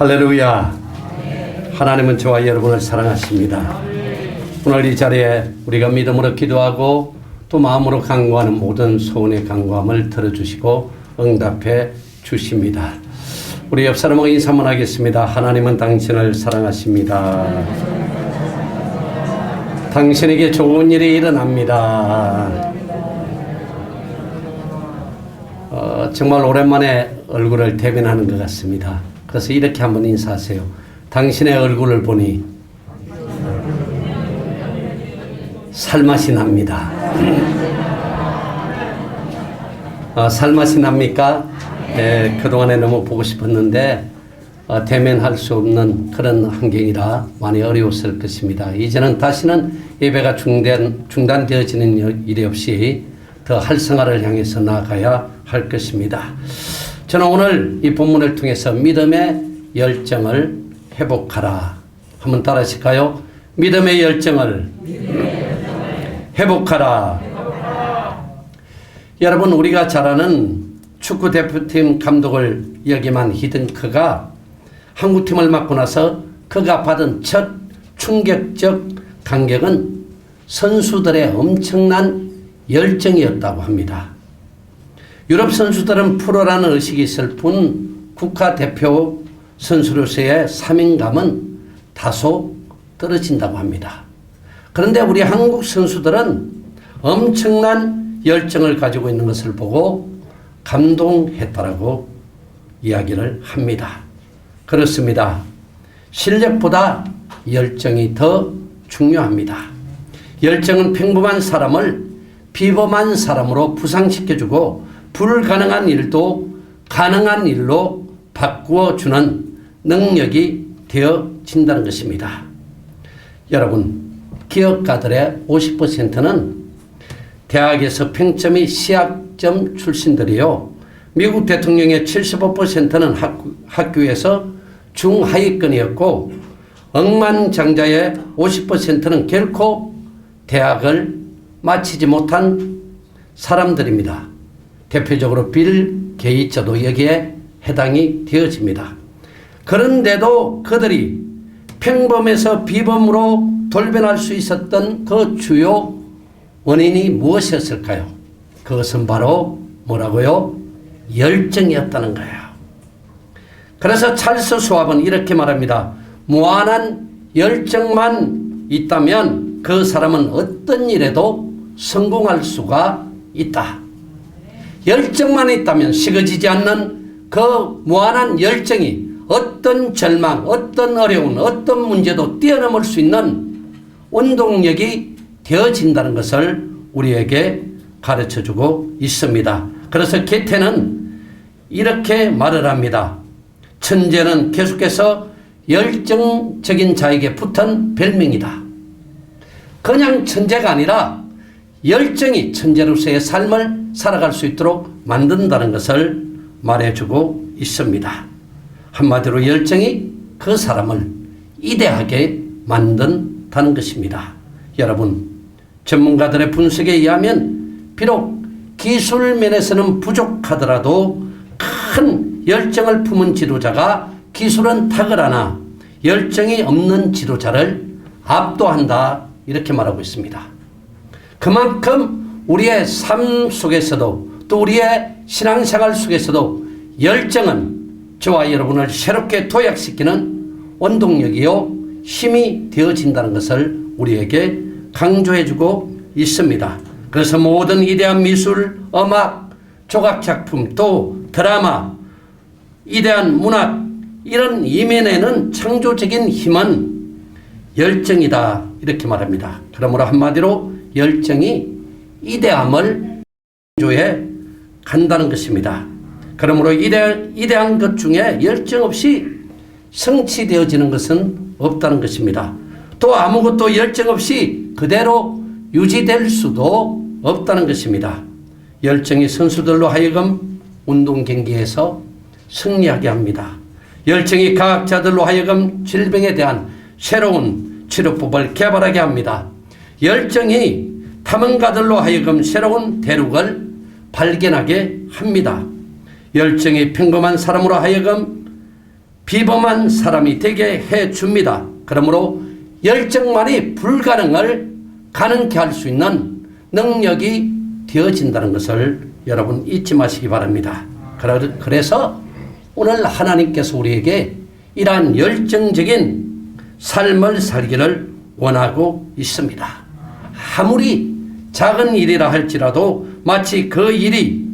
할렐루야. 하나님은 저와 여러분을 사랑하십니다. 오늘 이 자리에 우리가 믿음으로 기도하고 또 마음으로 간구하는 모든 소원의 간구함을 들어주시고 응답해 주십니다. 우리 옆 사람하고 인사 한번 하겠습니다. 하나님은 당신을 사랑하십니다. 당신에게 좋은 일이 일어납니다. 정말 오랜만에 얼굴을 대면하는 것 같습니다. 그래서 이렇게 한번 인사하세요. 당신의 얼굴을 보니 살맛이 납니다. 살맛이 납니까? 네, 그동안에 너무 보고 싶었는데 대면할 수 없는 그런 환경이라 많이 어려웠을 것입니다. 이제는 다시는 예배가 중단되어지는 일이 없이 더 활성화를 향해서 나아가야 할 것입니다. 저는 오늘 이 본문을 통해서 믿음의 열정을 회복하라. 한번 따라 하실까요? 믿음의 열정을 회복하라. 여러분, 우리가 잘 아는 축구 대표팀 감독을 역임한 히든크가 한국팀을 맡고 나서 그가 받은 첫 충격적 감격은 선수들의 엄청난 열정이었다고 합니다. 유럽 선수들은 프로라는 의식이 있을 뿐 국가대표 선수로서의 사명감은 다소 떨어진다고 합니다. 그런데 우리 한국 선수들은 엄청난 열정을 가지고 있는 것을 보고 감동했다라고 이야기를 합니다. 그렇습니다. 실력보다 열정이 더 중요합니다. 열정은 평범한 사람을 비범한 사람으로 부상시켜주고 불가능한 일도 가능한 일로 바꾸어주는 능력이 되어진다는 것입니다. 여러분, 기업가들의 50%는 대학에서 평점이 시학점 출신들이요. 미국 대통령의 75%는 학교에서 중하위권이었고 억만장자의 50%는 결코 대학을 마치지 못한 사람들입니다. 대표적으로 빌 게이츠도 여기에 해당이 되어집니다. 그런데도 그들이 평범에서 비범으로 돌변할 수 있었던 그 주요 원인이 무엇이었을까요? 그것은 바로 뭐라고요? 열정이었다는 거예요. 그래서 찰스 수왑은 이렇게 말합니다. 무한한 열정만 있다면 그 사람은 어떤 일에도 성공할 수가 있다. 열정만 있다면 식어지지 않는 그 무한한 열정이 어떤 절망, 어떤 어려운, 어떤 문제도 뛰어넘을 수 있는 운동력이 되어진다는 것을 우리에게 가르쳐주고 있습니다. 그래서 게테는 이렇게 말을 합니다. 천재는 계속해서 열정적인 자에게 붙은 별명이다. 그냥 천재가 아니라 열정이 천재로서의 삶을 살아갈 수 있도록 만든다는 것을 말해주고 있습니다. 한마디로 열정이 그 사람을 이대하게 만든다는 것입니다. 여러분, 전문가들의 분석에 의하면 비록 기술 면에서는 부족하더라도 큰 열정을 품은 지도자가 기술은 탁월하나 열정이 없는 지도자를 압도한다, 이렇게 말하고 있습니다. 그만큼 우리의 삶 속에서도 또 우리의 신앙생활 속에서도 열정은 저와 여러분을 새롭게 도약시키는 원동력이요 힘이 되어진다는 것을 우리에게 강조해주고 있습니다. 그래서 모든 위대한 미술, 음악, 조각작품 또 드라마, 위대한 문학 이런 이면에는 창조적인 힘은 열정이다, 이렇게 말합니다. 그러므로 한마디로 열정이 위대함을 강조해 간다는 것입니다. 그러므로 위대한 것 중에 열정 없이 성취되어지는 것은 없다는 것입니다. 또 아무것도 열정 없이 그대로 유지될 수도 없다는 것입니다. 열정이 선수들로 하여금 운동 경기에서 승리하게 합니다. 열정이 과학자들로 하여금 질병에 대한 새로운 치료법을 개발하게 합니다. 열정이 탐험가들로 하여금 새로운 대륙을 발견하게 합니다. 열정이 평범한 사람으로 하여금 비범한 사람이 되게 해줍니다. 그러므로 열정만이 불가능을 가능케 할 수 있는 능력이 되어진다는 것을 여러분 잊지 마시기 바랍니다. 그래서 오늘 하나님께서 우리에게 이러한 열정적인 삶을 살기를 원하고 있습니다. 아무리 작은 일이라 할지라도 마치 그 일이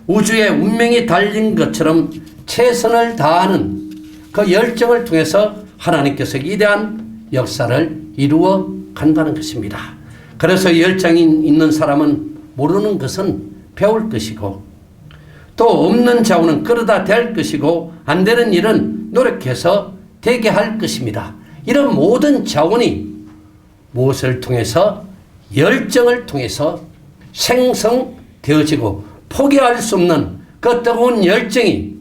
우주의 운명이 달린 것처럼 최선을 다하는 그 열정을 통해서 하나님께서 위대한 역사를 이루어 간다는 것입니다. 그래서 열정이 있는 사람은 모르는 것은 배울 것이고 또 없는 자원은 끌어다 댈 것이고 안 되는 일은 노력해서 되게 할 것입니다. 이런 모든 자원이 무엇을 통해서? 열정을 통해서 생성되어지고 포기할 수 없는 그 뜨거운 열정이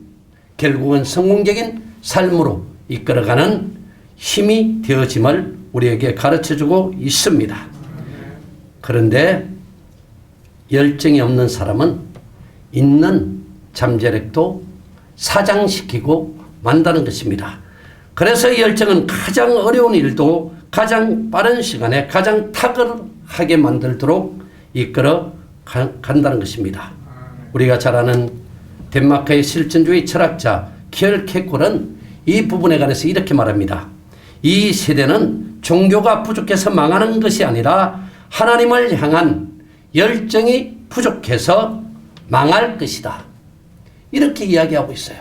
결국은 성공적인 삶으로 이끌어가는 힘이 되어짐을 우리에게 가르쳐주고 있습니다. 그런데 열정이 없는 사람은 있는 잠재력도 사장시키고 만다는 것입니다. 그래서 열정은 가장 어려운 일도 가장 빠른 시간에 가장 탁월하게 만들도록 이끌어 간다는 것입니다. 우리가 잘 아는 덴마크의 실존주의 철학자 키얼케고르는 이 부분에 관해서 이렇게 말합니다. 이 세대는 종교가 부족해서 망하는 것이 아니라 하나님을 향한 열정이 부족해서 망할 것이다. 이렇게 이야기하고 있어요.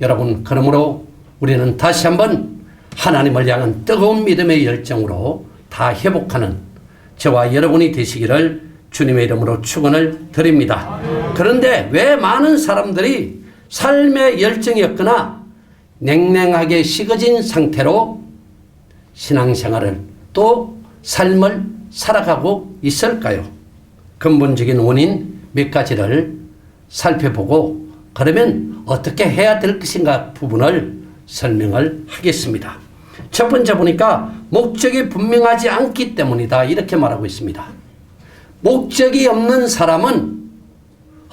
여러분, 그러므로 우리는 다시 한번 하나님을 향한 뜨거운 믿음의 열정으로 다 회복하는 저와 여러분이 되시기를 주님의 이름으로 축원을 드립니다. 그런데 왜 많은 사람들이 삶의 열정이 없거나 냉랭하게 식어진 상태로 신앙생활을 또 삶을 살아가고 있을까요? 근본적인 원인 몇 가지를 살펴보고 그러면 어떻게 해야 될 것인가 부분을 설명을 하겠습니다. 첫 번째 보니까 목적이 분명하지 않기 때문이다 이렇게 말하고 있습니다. 목적이 없는 사람은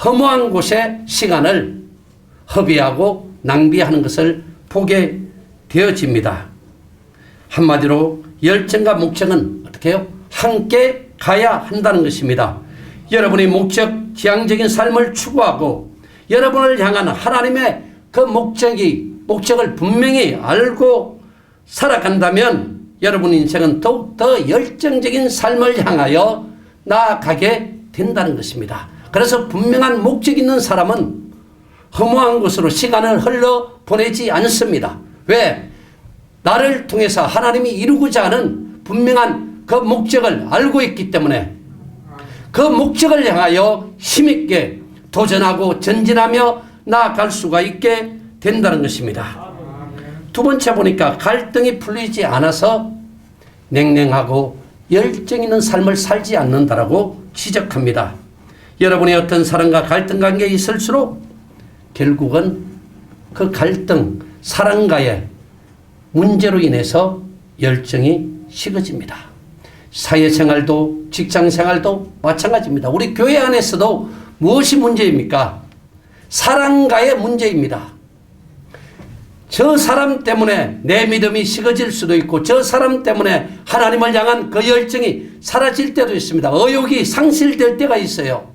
허무한 곳에 시간을 허비하고 낭비하는 것을 보게 되어집니다. 한마디로 열정과 목적은 어떻게 해요? 함께 가야 한다는 것입니다. 여러분이 지향적인 삶을 추구하고 여러분을 향한 하나님의 그 목적을 분명히 알고 살아간다면 여러분 인생은 더욱더 열정적인 삶을 향하여 나아가게 된다는 것입니다. 그래서 분명한 목적 있는 사람은 허무한 곳으로 시간을 흘러 보내지 않습니다. 왜? 나를 통해서 하나님이 이루고자 하는 분명한 그 목적을 알고 있기 때문에 그 목적을 향하여 힘있게 도전하고 전진하며 나아갈 수가 있게 된다는 것입니다. 두 번째 보니까 갈등이 풀리지 않아서 냉랭하고 열정 있는 삶을 살지 않는다라고 지적합니다. 여러분이 어떤 사람과 갈등 관계에 있을수록 결국은 그 갈등, 사랑과의 문제로 인해서 열정이 식어집니다. 사회생활도 직장생활도 마찬가지입니다. 우리 교회 안에서도 무엇이 문제입니까? 사랑과의 문제입니다. 저 사람 때문에 내 믿음이 식어질 수도 있고 저 사람 때문에 하나님을 향한 그 열정이 사라질 때도 있습니다. 의욕이 상실될 때가 있어요.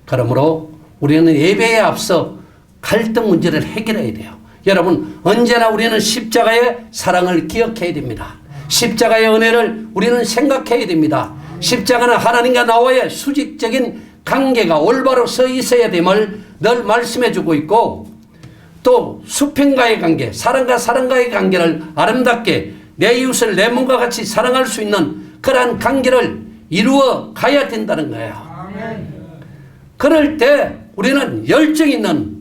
그러므로 우리는 예배에 앞서 갈등 문제를 해결해야 돼요. 여러분, 언제나 우리는 십자가의 사랑을 기억해야 됩니다. 십자가의 은혜를 우리는 생각해야 됩니다. 십자가는 하나님과 나와의 수직적인 관계가 올바로 서 있어야 됨을 늘 말씀해 주고 있고 또 수평과의 관계, 사랑과 사랑과의 관계를 아름답게 내 이웃을 내 몸과 같이 사랑할 수 있는 그러한 관계를 이루어 가야 된다는 거예요. 그럴 때 우리는 열정 있는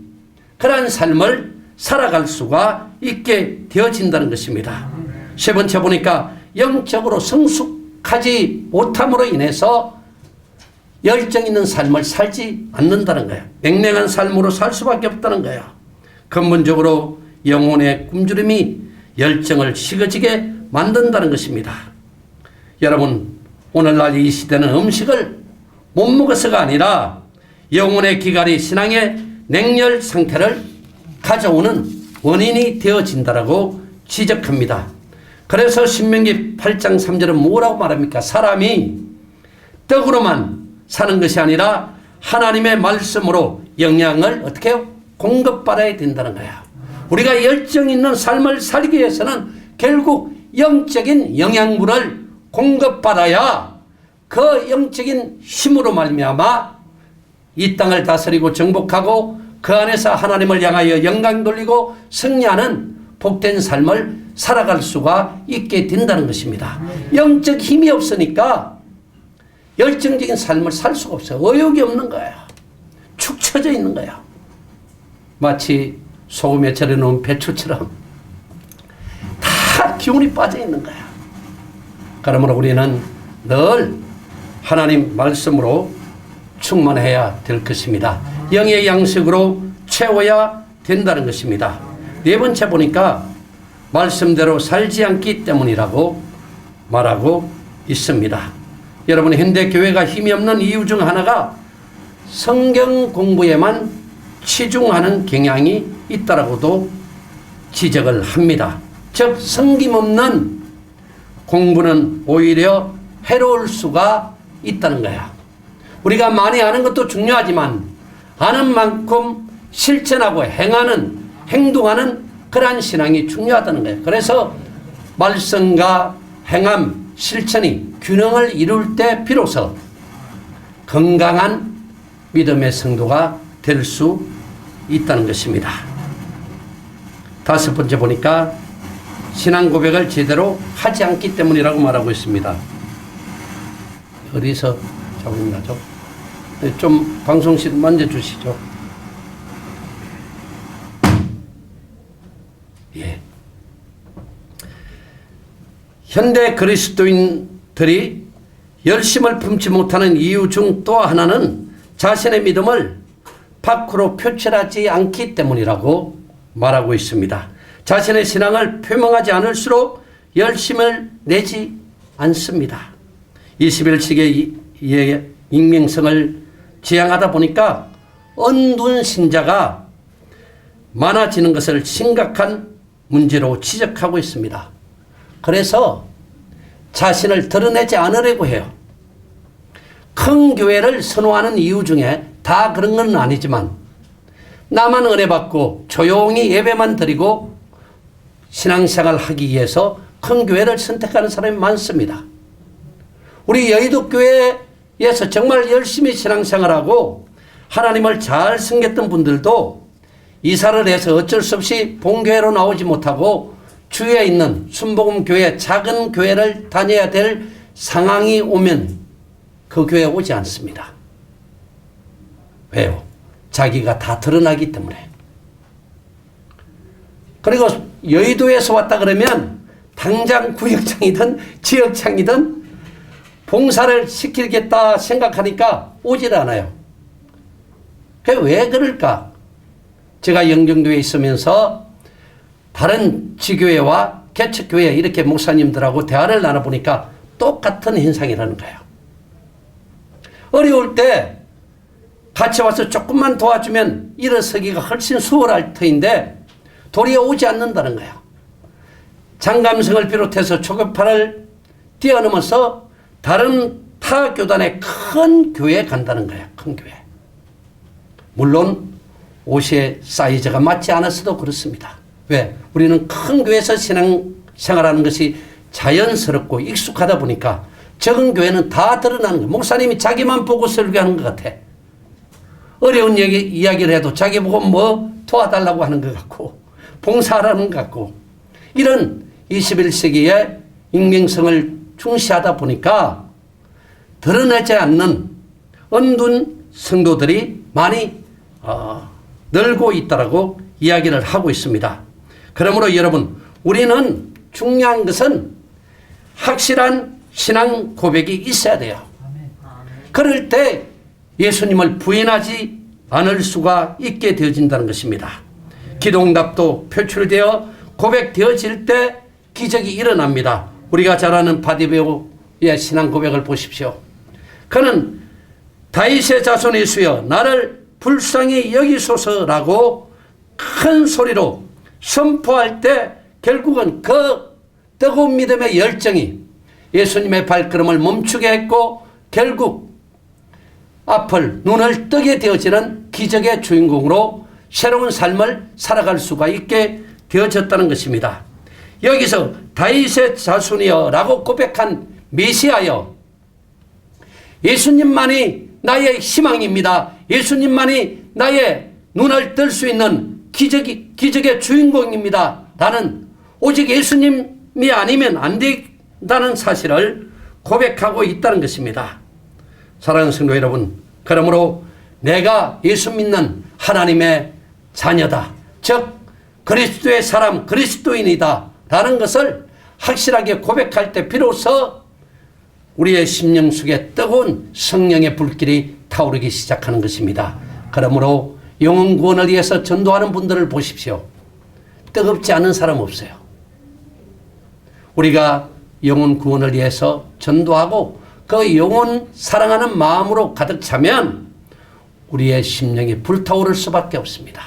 그러한 삶을 살아갈 수가 있게 되어진다는 것입니다. 세 번째 보니까 영적으로 성숙하지 못함으로 인해서 열정 있는 삶을 살지 않는다는 거예요. 냉랭한 삶으로 살 수밖에 없다는 거예요. 근본적으로 영혼의 굶주림이 열정을 식어지게 만든다는 것입니다. 여러분, 오늘날 이 시대는 음식을 못 먹어서가 아니라 영혼의 기갈이 신앙의 냉혈 상태를 가져오는 원인이 되어진다라고 지적합니다. 그래서 신명기 8장 3절은 뭐라고 말합니까? 사람이 떡으로만 사는 것이 아니라 하나님의 말씀으로 영양을 어떻게 해요? 공급받아야 된다는 거야. 우리가 열정 있는 삶을 살기 위해서는 결국 영적인 영양분을 공급받아야 그 영적인 힘으로 말미암아 이 땅을 다스리고 정복하고 그 안에서 하나님을 향하여 영광 돌리고 승리하는 복된 삶을 살아갈 수가 있게 된다는 것입니다. 영적 힘이 없으니까 열정적인 삶을 살 수가 없어요. 의욕이 없는 거예요. 축 처져 있는 거예요. 마치 소금에 절여놓은 배추처럼 다 기운이 빠져 있는 거예요. 그러므로 우리는 늘 하나님 말씀으로 충만해야 될 것입니다. 영의 양식으로 채워야 된다는 것입니다. 네 번째 보니까 말씀대로 살지 않기 때문이라고 말하고 있습니다. 여러분, 현대 교회가 힘이 없는 이유 중 하나가 성경 공부에만 치중하는 경향이 있다라고도 지적을 합니다. 즉 성김없는 공부는 오히려 해로울 수가 있다는 거야. 우리가 많이 아는 것도 중요하지만 아는 만큼 실천하고 행동하는 그러한 신앙이 중요하다는 거예요. 그래서 말씀과 행함, 실천이 균형을 이룰 때 비로소 건강한 믿음의 성도가 될 수 있다는 것입니다. 다섯 번째 보니까 신앙 고백을 제대로 하지 않기 때문이라고 말하고 있습니다. 어디서 적응 나죠? 좀 방송실 만져주시죠. 예. 현대 그리스도인들이 열심을 품지 못하는 이유 중 또 하나는 자신의 믿음을 밖으로 표출하지 않기 때문이라고 말하고 있습니다. 자신의 신앙을 표명하지 않을수록 열심을 내지 않습니다. 21세기의 익명성을 지향하다 보니까 언둔 신자가 많아지는 것을 심각한 문제로 지적하고 있습니다. 그래서 자신을 드러내지 않으려고 해요. 큰 교회를 선호하는 이유 중에 다 그런 건 아니지만 나만 은혜 받고 조용히 예배만 드리고 신앙생활을 하기 위해서 큰 교회를 선택하는 사람이 많습니다. 우리 여의도 교회에서 정말 열심히 신앙생활하고 하나님을 잘 섬겼던 분들도 이사를 해서 어쩔 수 없이 본교회로 나오지 못하고 주위에 있는 순복음교회 작은 교회를 다녀야 될 상황이 오면 그 교회에 오지 않습니다. 왜요? 자기가 다 드러나기 때문에. 그리고 여의도에서 왔다 그러면 당장 구역장이든 지역장이든 봉사를 시키겠다 생각하니까 오질 않아요. 그게 왜 그럴까? 제가 영종교회에 있으면서 다른 지교회와 개척교회 이렇게 목사님들하고 대화를 나눠보니까 똑같은 현상이라는 거예요. 어려울 때 같이 와서 조금만 도와주면 일어서기가 훨씬 수월할 터인데 도리어 오지 않는다는 거예요. 장감성을 비롯해서 초급파를 뛰어넘어서 다른 타 교단의 큰 교회에 간다는 거예요. 큰 교회. 물론 옷의 사이즈가 맞지 않았어도 그렇습니다. 왜? 우리는 큰 교회에서 신앙생활하는 것이 자연스럽고 익숙하다 보니까 적은 교회는 다 드러나는 거예요. 목사님이 자기만 보고 설교하는 것 같아. 어려운 이야기를 해도 자기 보고 뭐 도와달라고 하는 것 같고 봉사하라는 것 같고 이런 21세기의 익명성을 중시하다 보니까 드러내지 않는 언둔 성도들이 많이 늘고 있다라고 이야기를 하고 있습니다. 그러므로 여러분, 우리는 중요한 것은 확실한 신앙 고백이 있어야 돼요. 그럴 때 예수님을 부인하지 않을 수가 있게 되어진다는 것입니다. 기도응답도 표출되어 고백되어질 때 기적이 일어납니다. 우리가 잘 아는 바디메오의 신앙 고백을 보십시오. 그는 다윗의 자손 예수여 나를 불쌍히 여기소서라고 큰 소리로 선포할 때 결국은 그 뜨거운 믿음의 열정이 예수님의 발걸음을 멈추게 했고 결국 앞을 눈을 뜨게 되어지는 기적의 주인공으로 새로운 삶을 살아갈 수가 있게 되어졌다는 것입니다. 여기서 다윗의 자손이여 라고 고백한 메시아여, 예수님만이 나의 희망입니다. 예수님만이 나의 눈을 뜰 수 있는 기적의 주인공입니다. 나는 오직 예수님이 아니면 안 된다는 사실을 고백하고 있다는 것입니다. 사랑하는 성도 여러분, 그러므로 내가 예수 믿는 하나님의 자녀다, 즉 그리스도의 사람, 그리스도인이다 라는 것을 확실하게 고백할 때 비로소 우리의 심령 속에 뜨거운 성령의 불길이 타오르기 시작하는 것입니다. 그러므로 영혼 구원을 위해서 전도하는 분들을 보십시오. 뜨겁지 않은 사람 없어요. 우리가 영혼 구원을 위해서 전도하고 그 영혼 사랑하는 마음으로 가득 차면 우리의 심령이 불타오를 수밖에 없습니다.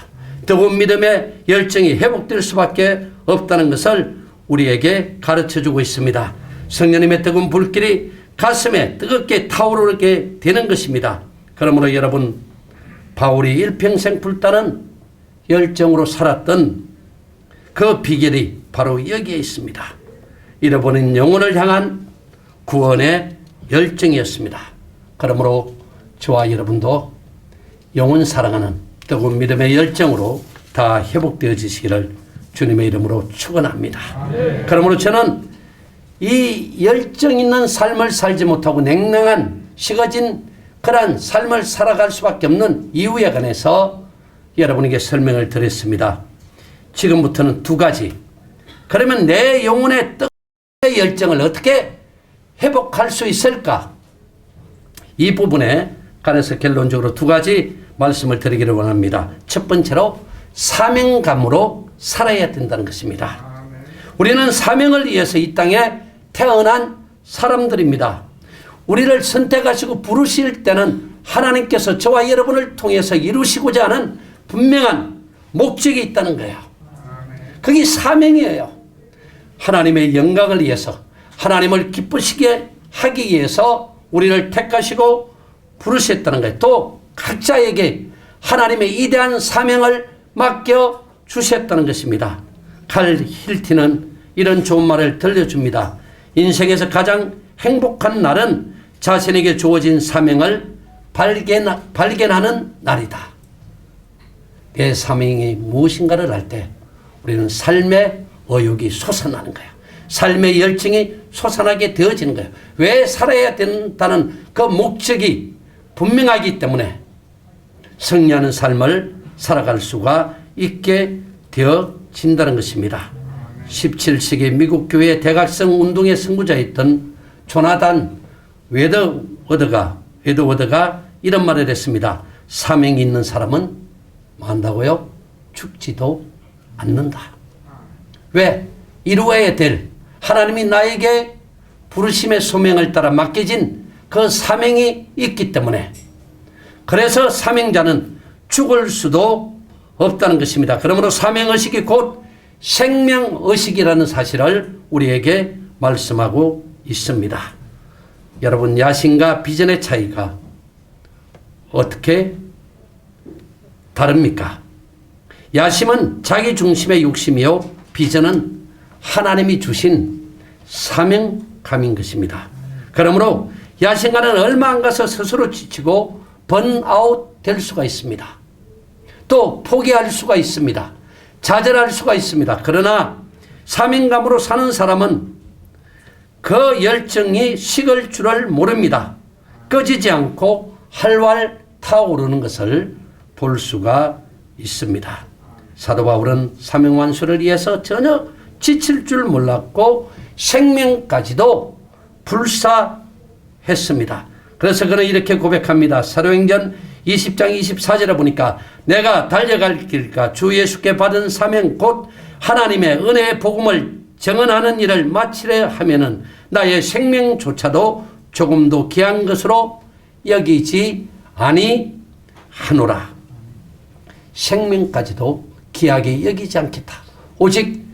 뜨거운 믿음의 열정이 회복될 수밖에 없다는 것을 우리에게 가르쳐주고 있습니다. 성령님의 뜨거운 불길이 가슴에 뜨겁게 타오르게 되는 것입니다. 그러므로 여러분, 바울이 일평생 불타는 열정으로 살았던 그 비결이 바로 여기에 있습니다. 잃어버린 영혼을 향한 구원의 열정이었습니다. 그러므로 저와 여러분도 영혼 사랑하는 뜨거운 믿음의 열정으로 다 회복되어지시기를 주님의 이름으로 축원합니다. 그러므로 저는 이 열정 있는 삶을 살지 못하고 냉랭한 식어진 그러한 삶을 살아갈 수밖에 없는 이유에 관해서 여러분에게 설명을 드렸습니다. 지금부터는 두 가지. 그러면 내 영혼의 뜨거운 열정을 어떻게 회복할 수 있을까? 이 부분에 관해서 결론적으로 두 가지 말씀을 드리기를 원합니다. 첫 번째로 사명감으로 살아야 된다는 것입니다. 우리는 사명을 위해서 이 땅에 태어난 사람들입니다. 우리를 선택하시고 부르실 때는 하나님께서 저와 여러분을 통해서 이루시고자 하는 분명한 목적이 있다는 거예요. 그게 사명이에요. 하나님의 영광을 위해서, 하나님을 기쁘시게 하기 위해서 우리를 택하시고 부르셨다는 거예요. 또 각자에게 하나님의 이대한 사명을 맡겨 주셨다는 것입니다. 칼 힐티는 이런 좋은 말을 들려줍니다. 인생에서 가장 행복한 날은 자신에게 주어진 사명을 발견하는 날이다. 내 사명이 무엇인가를 알 때 우리는 삶의 의욕이 솟아나는 거예요. 삶의 열정이 솟아나게 되어지는 거예요. 왜 살아야 된다는 그 목적이 분명하기 때문에 승리하는 삶을 살아갈 수가 있게 되어진다는 것입니다. 17세기 미국 교회 대각성 운동의 선구자였던 조나단 웨드워드가 이런 말을 했습니다. 사명이 있는 사람은 뭐한다고요? 죽지도 않는다. 왜? 이루어야 될 하나님이 나에게 부르심의 소명을 따라 맡겨진 그 사명이 있기 때문에, 그래서 사명자는 죽을 수도 없다는 것입니다. 그러므로 사명의식이 곧 생명의식이라는 사실을 우리에게 말씀하고 있습니다. 여러분, 야심과 비전의 차이가 어떻게 다릅니까? 야심은 자기 중심의 욕심이요, 비전은 하나님이 주신 사명감인 것입니다. 그러므로 야심가는 얼마 안 가서 스스로 지치고 번아웃 될 수가 있습니다. 또 포기할 수가 있습니다. 좌절할 수가 있습니다. 그러나 사명감으로 사는 사람은 그 열정이 식을 줄을 모릅니다. 꺼지지 않고 활활 타오르는 것을 볼 수가 있습니다. 사도 바울은 사명 완수를 위해서 전혀 지칠 줄 몰랐고 생명까지도 불사했습니다. 그래서 그는 이렇게 고백합니다. 사도행전 20장 24절에 보니까 내가 달려갈 길과 주 예수께 받은 사명 곧 하나님의 은혜의 복음을 증언하는 일을 마치려 하면은 나의 생명조차도 조금도 귀한 것으로 여기지 아니하노라. 생명까지도 귀하게 여기지 않겠다. 오직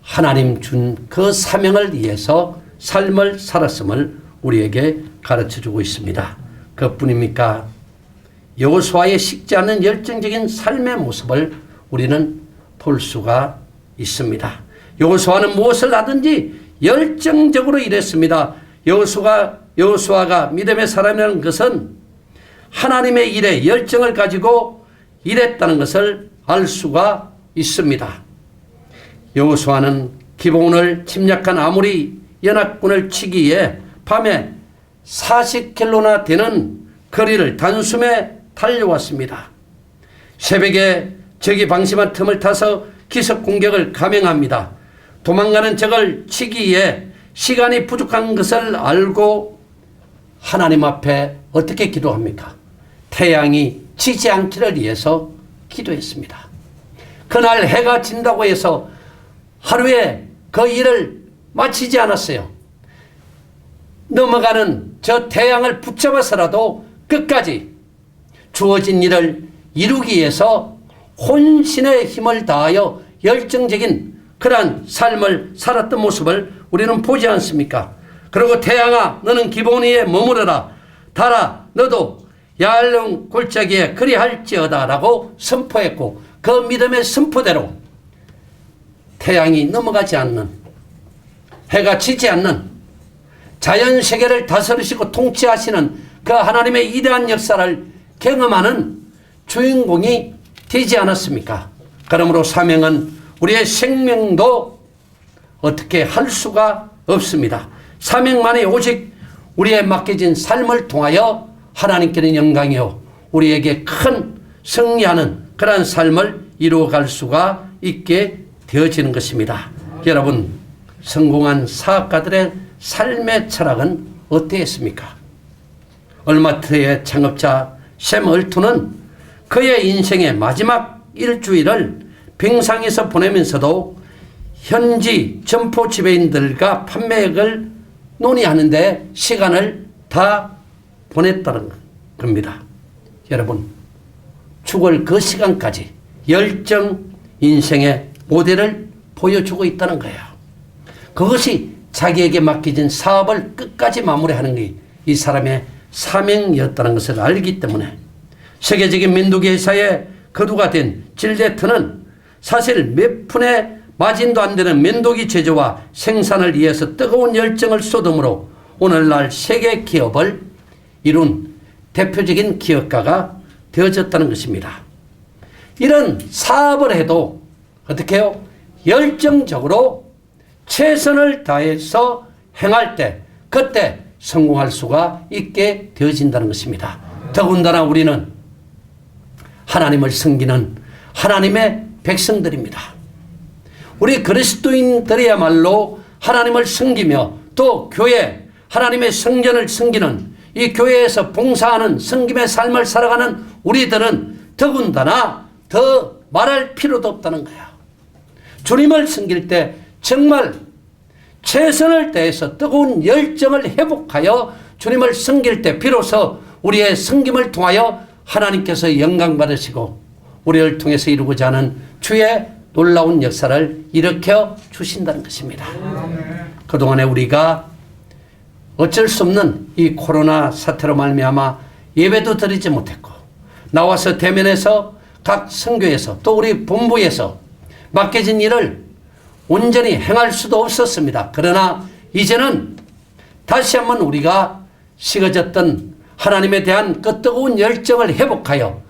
하나님 준 그 사명을 위해서 삶을 살았음을 우리에게 가르쳐주고 있습니다. 그뿐입니까? 여호수아의 식지 않는 열정적인 삶의 모습을 우리는 볼 수가 있습니다. 여호수아는 무엇을 하든지 열정적으로 일했습니다. 여호수아가 믿음의 사람이라는 것은 하나님의 일에 열정을 가지고 일했다는 것을 알 수가 있습니다. 여호수아는 기브온을 침략한 아모리 연합군을 치기 위해 밤에 40킬로나 되는 거리를 단숨에 달려왔습니다. 새벽에 적이 방심한 틈을 타서 기습 공격을 감행합니다. 도망가는 적을 치기 위해 시간이 부족한 것을 알고 하나님 앞에 어떻게 기도합니까? 태양이 지지 않기를 위해서 기도했습니다. 그날 해가 진다고 해서 하루에 그 일을 마치지 않았어요. 넘어가는 저 태양을 붙잡아서라도 끝까지 주어진 일을 이루기 위해서 혼신의 힘을 다하여 열정적인 그러한 삶을 살았던 모습을 우리는 보지 않습니까? 그리고 태양아 너는 기브온 위에 머무르라. 달아 너도 야알론 골짜기에 그리할지어다 라고 선포했고 그 믿음의 선포대로 태양이 넘어가지 않는, 해가 지지 않는, 자연세계를 다스리시고 통치하시는 그 하나님의 위대한 역사를 경험하는 주인공이 되지 않았습니까? 그러므로 사명은 우리의 생명도 어떻게 할 수가 없습니다. 사명만이 오직 우리의 맡겨진 삶을 통하여 하나님께는 영광이요 우리에게 큰 승리하는 그러한 삶을 이루어갈 수가 있게 되어지는 것입니다. 여러분, 성공한 사업가들의 삶의 철학은 어떠했습니까? 얼마트의 창업자 샘 얼투는 그의 인생의 마지막 일주일을 빙상에서 보내면서도 현지 점포 지배인들과 판매액을 논의하는데 시간을 다 보냈다는 겁니다. 여러분, 죽을 그 시간까지 열정 인생의 모델을 보여주고 있다는 거예요. 그것이 자기에게 맡겨진 사업을 끝까지 마무리하는 게 이 사람의 사명이었다는 것을 알기 때문에 세계적인 면도기 회사의 거두가 된 질레트는 사실 몇 푼의 마진도 안 되는 면도기 제조와 생산을 위해서 뜨거운 열정을 쏟음으로 오늘날 세계 기업을 이룬 대표적인 기업가가 되어졌다는 것입니다. 이런 사업을 해도 어떻게 해요? 열정적으로 최선을 다해서 행할 때 그때 성공할 수가 있게 되어진다는 것입니다. 더군다나 우리는 하나님을 섬기는 하나님의 백성들입니다. 우리 그리스도인들이야말로 하나님을 섬기며 또 교회, 하나님의 성전을 섬기는 이 교회에서 봉사하는 섬김의 삶을 살아가는 우리들은 더군다나 더 말할 필요도 없다는 거야. 주님을 섬길 때 정말 최선을 다해서 뜨거운 열정을 회복하여 주님을 섬길 때 비로소 우리의 섬김을 통하여 하나님께서 영광 받으시고 우리를 통해서 이루고자 하는 주의 놀라운 역사를 일으켜 주신다는 것입니다. 그동안에 우리가 어쩔 수 없는 이 코로나 사태로 말미암아 예배도 드리지 못했고 나와서 대면에서 각 선교에서 또 우리 본부에서 맡겨진 일을 온전히 행할 수도 없었습니다. 그러나 이제는 다시 한번 우리가 식어졌던 하나님에 대한 그 뜨거운 열정을 회복하여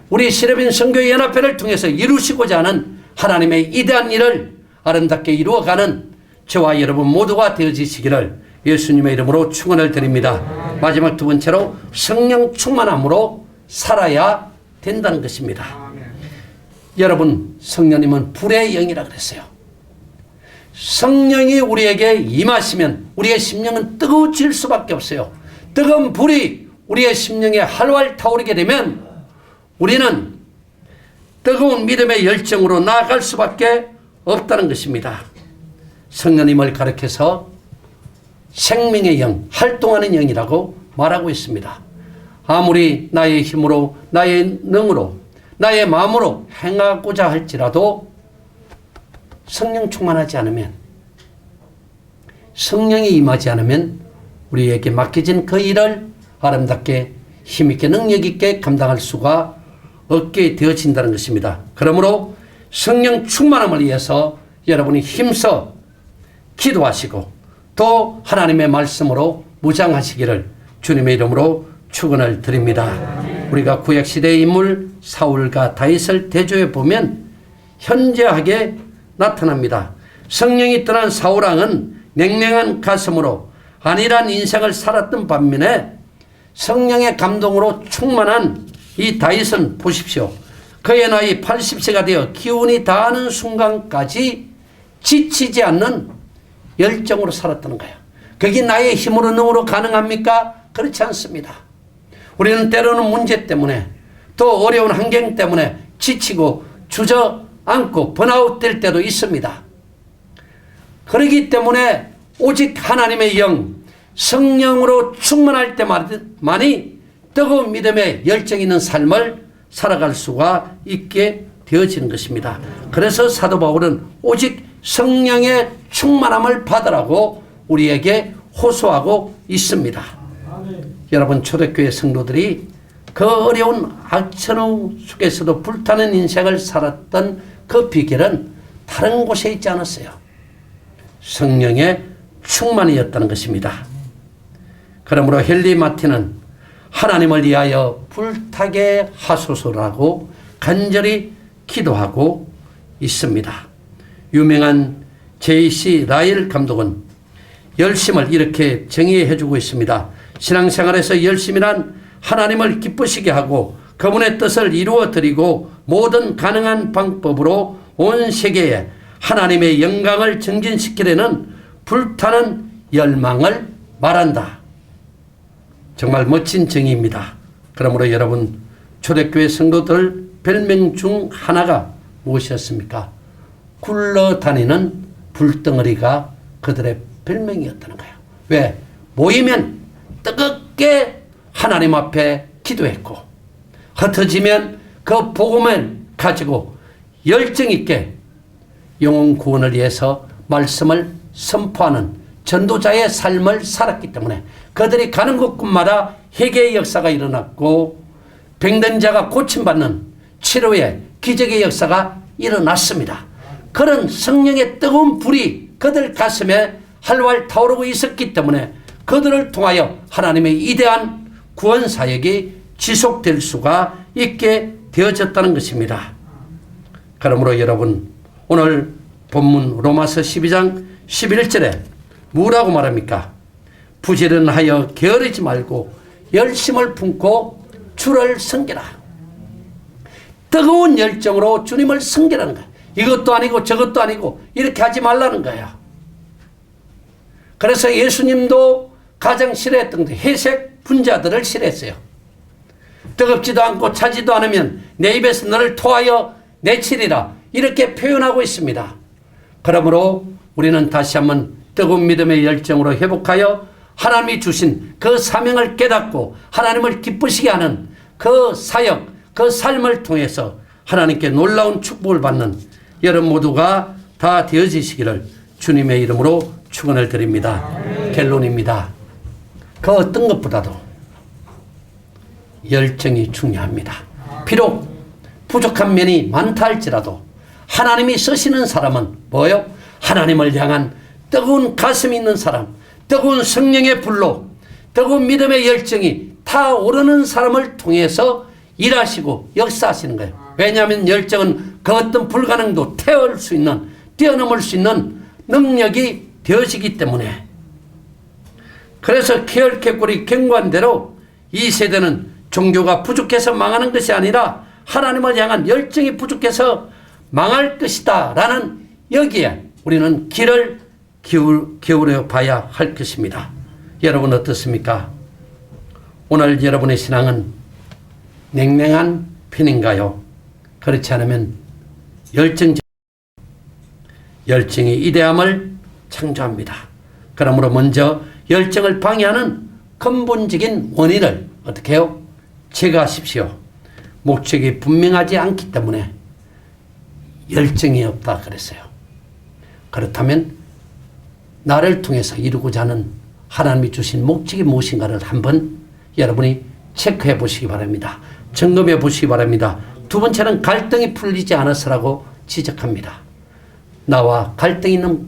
우리 시레빈 선교연합회를 통해서 이루시고자 하는 하나님의 위대한 일을 아름답게 이루어가는 저와 여러분 모두가 되어지시기를 예수님의 이름으로 축원을 드립니다. 마지막 두 번째로 성령 충만함으로 살아야 된다는 것입니다. 여러분, 성령님은 불의 영이라 그랬어요. 성령이 우리에게 임하시면 우리의 심령은 뜨거워질 수밖에 없어요. 뜨거운 불이 우리의 심령에 활활 타오르게 되면 우리는 뜨거운 믿음의 열정으로 나아갈 수밖에 없다는 것입니다. 성령님을 가리켜서 생명의 영, 활동하는 영이라고 말하고 있습니다. 아무리 나의 힘으로 나의 능으로 나의 마음으로 행하고자 할지라도 성령 충만하지 않으면, 성령이 임하지 않으면 우리에게 맡겨진 그 일을 아름답게 힘있게 능력있게 감당할 수가 없게 되어진다는 것입니다. 그러므로 성령 충만함을 위해서 여러분이 힘써 기도하시고 또 하나님의 말씀으로 무장하시기를 주님의 이름으로 축원을 드립니다. 우리가 구약시대의 인물 사울과 다윗을 대조해 보면 현저하게 나타납니다. 성령이 떠난 사울왕은 냉랭한 가슴으로 안일한 인생을 살았던 반면에 성령의 감동으로 충만한 이 다윗은 보십시오. 그의 나이 80세가 되어 기운이 다하는 순간까지 지치지 않는 열정으로 살았다는 거예요. 그게 나의 힘으로 능으로 가능합니까? 그렇지 않습니다. 우리는 때로는 문제 때문에 또 어려운 환경 때문에 지치고 주저앉고 번아웃 될 때도 있습니다. 그렇기 때문에 오직 하나님의 영, 성령으로 충만할 때만이 뜨거운 믿음의 열정 있는 삶을 살아갈 수가 있게 되어지는 것입니다. 그래서 사도 바울은 오직 성령의 충만함을 받으라고 우리에게 호소하고 있습니다. 여러분, 초대교회 성도들이 그 어려운 악천후 속에서도 불타는 인생을 살았던 그 비결은 다른 곳에 있지 않았어요. 성령의 충만이었다는 것입니다. 그러므로 헨리 마틴은 하나님을 위하여 불타게 하소서라고 간절히 기도하고 있습니다. 유명한 J.C. 라일 감독은 열심을 이렇게 정의해 주고 있습니다. 신앙생활에서 열심이란 하나님을 기쁘시게 하고 그분의 뜻을 이루어 드리고 모든 가능한 방법으로 온 세계에 하나님의 영광을 증진시키려는 불타는 열망을 말한다. 정말 멋진 정의입니다. 그러므로 여러분, 초대교회 성도들 별명 중 하나가 무엇이었습니까? 굴러다니는 불덩어리가 그들의 별명이었다는 거예요. 왜? 모이면 뜨겁게 하나님 앞에 기도했고, 흩어지면 그 복음을 가지고 열정 있게 영혼 구원을 위해서 말씀을 선포하는 전도자의 삶을 살았기 때문에 그들이 가는 곳곳마다 회개의 역사가 일어났고 병든 자가 고침받는 치료의 기적의 역사가 일어났습니다. 그런 성령의 뜨거운 불이 그들 가슴에 활활 타오르고 있었기 때문에 그들을 통하여 하나님의 위대한 구원 사역이 지속될 수가 있게 되어졌다는 것입니다. 그러므로 여러분, 오늘 본문 로마서 12장 11절에 뭐라고 말합니까? 부지런하여 게으르지 말고 열심을 품고 주를 섬기라. 뜨거운 열정으로 주님을 섬기라는 거예요. 이것도 아니고 저것도 아니고 이렇게 하지 말라는 거예요. 그래서 예수님도 가장 싫어했던 게 회색 분자들을 싫어했어요. 뜨겁지도 않고 차지도 않으면 내 입에서 너를 토하여 내치리라, 이렇게 표현하고 있습니다. 그러므로 우리는 다시 한번 뜨거운 믿음의 열정으로 회복하여 하나님이 주신 그 사명을 깨닫고 하나님을 기쁘시게 하는 그 사역, 그 삶을 통해서 하나님께 놀라운 축복을 받는 여러분 모두가 다 되어지시기를 주님의 이름으로 축원을 드립니다. 결론입니다. 그 어떤 것보다도 열정이 중요합니다. 비록 부족한 면이 많다 할지라도 하나님이 쓰시는 사람은 뭐요? 하나님을 향한 뜨거운 가슴이 있는 사람, 뜨거운 성령의 불로 뜨거운 믿음의 열정이 타오르는 사람을 통해서 일하시고 역사하시는 거예요. 왜냐하면 열정은 그 어떤 불가능도 태울 수 있는, 뛰어넘을 수 있는 능력이 되어지기 때문에. 그래서 케얼케골이 경고한 대로 이 세대는 종교가 부족해서 망하는 것이 아니라 하나님을 향한 열정이 부족해서 망할 것이다 라는 여기에 우리는 귀를 기울여 봐야 할 것입니다. 여러분 어떻습니까? 오늘 여러분의 신앙은 냉랭한 편인가요? 그렇지 않으면 열정이 이대함을 창조합니다. 그러므로 먼저 열정을 방해하는 근본적인 원인을 어떻게 해요? 제거하십시오. 목적이 분명하지 않기 때문에 열정이 없다 그랬어요. 그렇다면 나를 통해서 이루고자 하는 하나님이 주신 목적이 무엇인가를 한번 여러분이 체크해 보시기 바랍니다. 점검해 보시기 바랍니다. 두 번째는 갈등이 풀리지 않아서라고 지적합니다. 나와 갈등 있는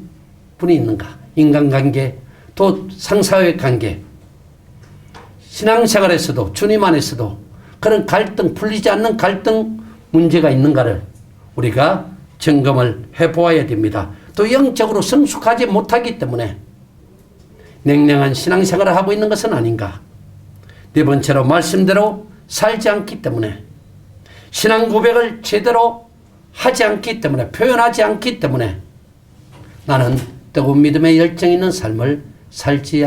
분이 있는가? 인간관계, 또 상사의 관계, 신앙생활에서도 주님 안에서도 그런 갈등, 풀리지 않는 갈등 문제가 있는가를 우리가 점검을 해보아야 됩니다. 또 영적으로 성숙하지 못하기 때문에 냉랭한 신앙생활을 하고 있는 것은 아닌가. 네 번째로 말씀대로 살지 않기 때문에 신앙 고백을 제대로 하지 않기 때문에 표현하지 않기 때문에 나는 뜨거운 믿음의 열정 있는 삶을 살지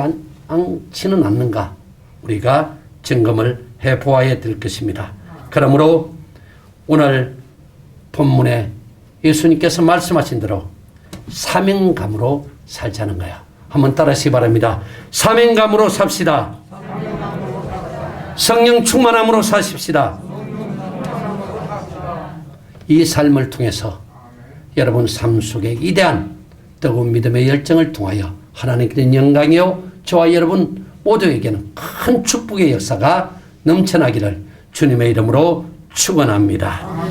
않지는 않는가. 우리가 점검을 해보아야 될 것입니다. 그러므로 오늘 본문에 예수님께서 말씀하신 대로 사명감으로 살자는 거야. 한번 따라하시기 바랍니다. 사명감으로 삽시다. 성령 충만함으로 사십시다. 이 삶을 통해서 여러분 삶 속에 이대한 뜨거운 믿음의 열정을 통하여 하나님께 영광이요 저와 여러분 모두에게는 큰 축복의 역사가 넘쳐나기를 주님의 이름으로 축원합니다.